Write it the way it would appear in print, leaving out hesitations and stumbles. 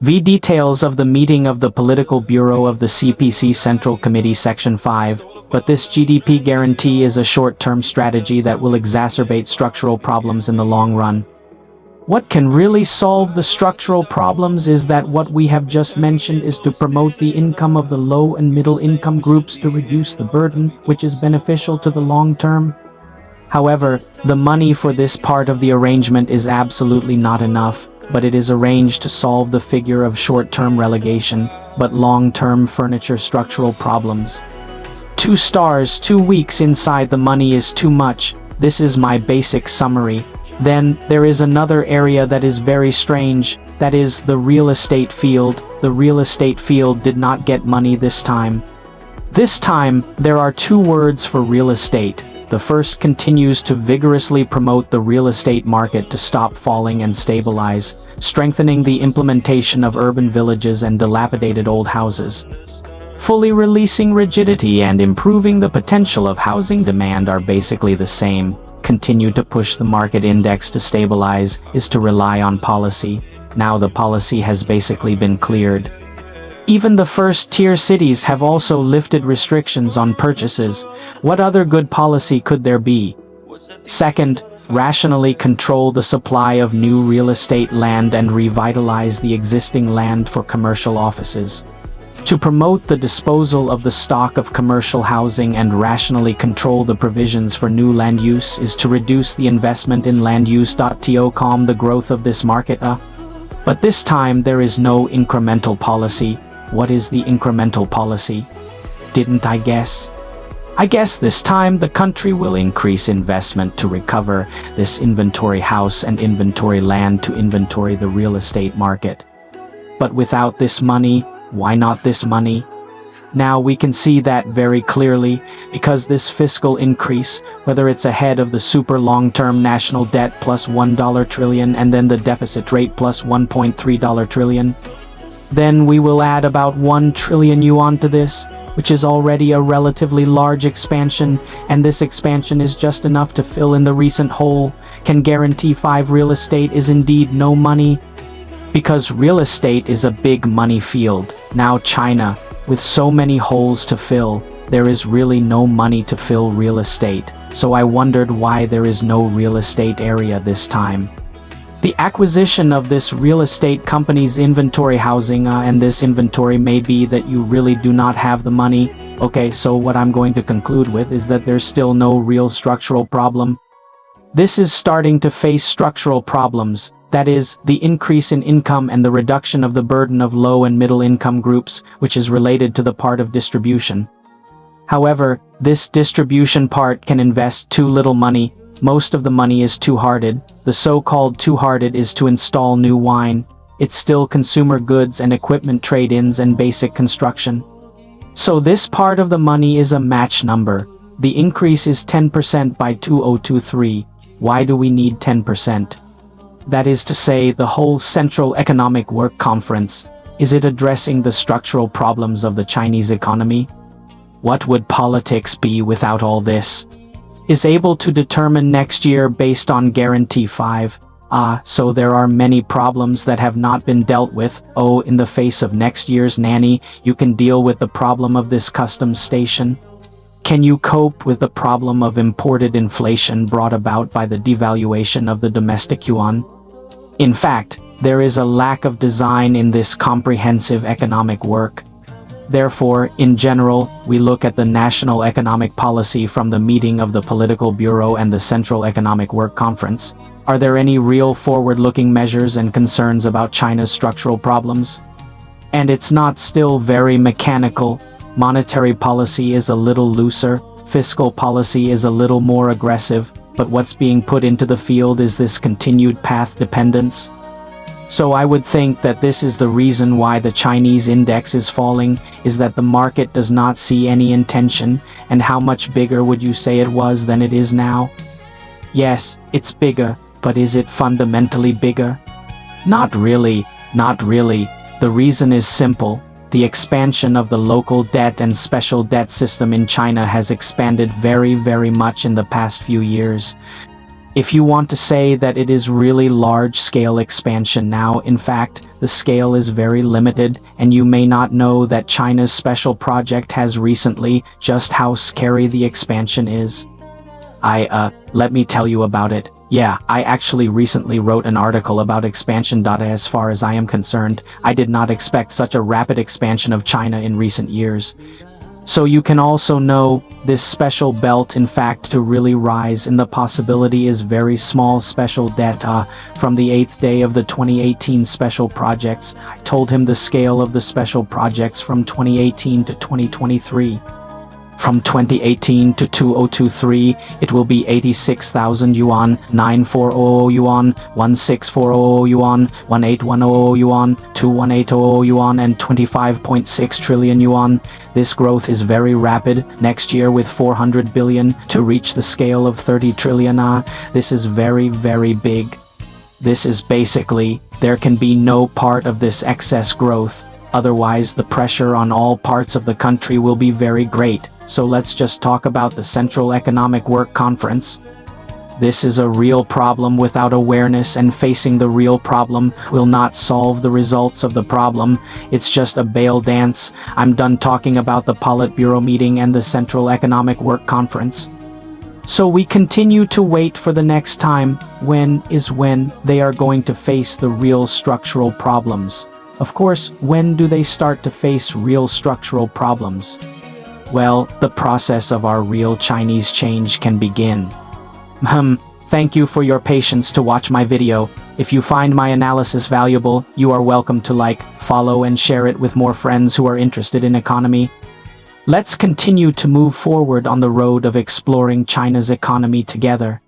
V. Details of the meeting of the Political Bureau of the CPC Central Committee Section 5, but this GDP guarantee is a short-term strategy that will exacerbate structural problems in the long run. What can really solve the structural problems is that what we have just mentioned is to promote the income of the low and middle income groups to reduce the burden, which is beneficial to the long term. However, the money for this part of the arrangement is absolutely not enough, but it is arranged to solve the figure of short-term relegation, but long-term furniture structural problems. 2 stars, 2 weeks inside the money is too much. This is my basic summary. Then, there is another area that is very strange, that is the real estate field. The real estate field did not get money this time. This time, there are 2 words for real estate. The first continues to vigorously promote the real estate market to stop falling and stabilize, strengthening the implementation of urban villages and dilapidated old houses. Fully releasing rigidity and improving the potential of housing demand are basically the same. Continue to push the market index to stabilize is to rely on policy. Now the policy has basically been cleared. Even the first-tier cities have also lifted restrictions on purchases. What other good policy could there be? Second, rationally control the supply of new real estate land and revitalize the existing land for commercial offices. To promote the disposal of the stock of commercial housing and rationally control the provisions for new land use is to reduce the investment in land use. To calm the growth of this market. But this time there is no incremental policy. What is the incremental policy? Didn't I guess? I guess this time the country will increase investment to recover this inventory house and inventory land to inventory the real estate market. But without this money, why not this money? Now we can see that very clearly, because this fiscal increase, whether it's ahead of the super long-term national debt plus $1 trillion and then the deficit rate plus $1.3 trillion, then we will add about 1 trillion yuan to this, which is already a relatively large expansion, and this expansion is just enough to fill in the recent hole. Can guarantee 5 real estate is indeed no money, because real estate is a big money field. Now China, with so many holes to fill, there is really no money to fill real estate, so I wondered why there is no real estate area this time. The acquisition of this real estate company's inventory housing and this inventory may be that you really do not have the money. Okay, so what I'm going to conclude with is that there's still no real structural problem. This is starting to face structural problems, that is, the increase in income and the reduction of the burden of low and middle income groups, which is related to the part of distribution. However, this distribution part can invest too little money. Most of the money is two-hearted. The so-called two-hearted is to install new wine. It's still consumer goods and equipment trade-ins and basic construction. So this part of the money is a match number. The increase is 10% by 2023. Why do we need 10%? That is to say, the whole Central Economic Work Conference, is it addressing the structural problems of the Chinese economy? What would politics be without all this? Is able to determine next year based on guarantee 5. So there are many problems that have not been dealt with. Oh, in the face of next year's nanny, you can deal with the problem of this customs station. Can you cope with the problem of imported inflation brought about by the devaluation of the domestic yuan? In fact, there is a lack of design in this comprehensive economic work. Therefore, in general, we look at the national economic policy from the meeting of the Political Bureau and the Central Economic Work Conference. Are there any real forward-looking measures and concerns about China's structural problems? And it's not still very mechanical. Monetary policy is a little looser, fiscal policy is a little more aggressive, but what's being put into the field is this continued path dependence. So I would think that this is the reason why the Chinese index is falling, is that the market does not see any intention. And how much bigger would you say it was than it is now? Yes, it's bigger, but is it fundamentally bigger? Not really, not really. The reason is simple. The expansion of the local debt and special debt system in China has expanded very, very much in the past few years. If you want to say that it is really large-scale expansion now, in fact, the scale is very limited, and you may not know that China's special project has recently, just how scary the expansion is. Let me tell you about it. Yeah, I actually recently wrote an article about expansion. As far as I am concerned, I did not expect such a rapid expansion of China in recent years. So you can also know, this special belt in fact to really rise in the possibility is very small special data. From the 8th day of the 2018 special projects, I told him the scale of the special projects from 2018 to 2023. From 2018 to 2023, it will be 86,000 yuan, 9400 yuan, 1640 yuan, 1810 yuan, 21800 yuan, and 25.6 trillion yuan. This growth is very rapid, next year with 400 billion, to reach the scale of 30 trillion. This is very, very big. This is basically, there can be no part of this excess growth. Otherwise, the pressure on all parts of the country will be very great. So let's just talk about the Central Economic Work Conference. This is a real problem. Without awareness and facing the real problem will not solve the results of the problem. It's just a bail dance. I'm done talking about the Politburo meeting and the Central Economic Work Conference. So we continue to wait for the next time, when they are going to face the real structural problems. Of course, when do they start to face real structural problems? Well, the process of our real Chinese change can begin. Thank you for your patience to watch my video. If you find my analysis valuable, you are welcome to like, follow and share it with more friends who are interested in economy. Let's continue to move forward on the road of exploring China's economy together.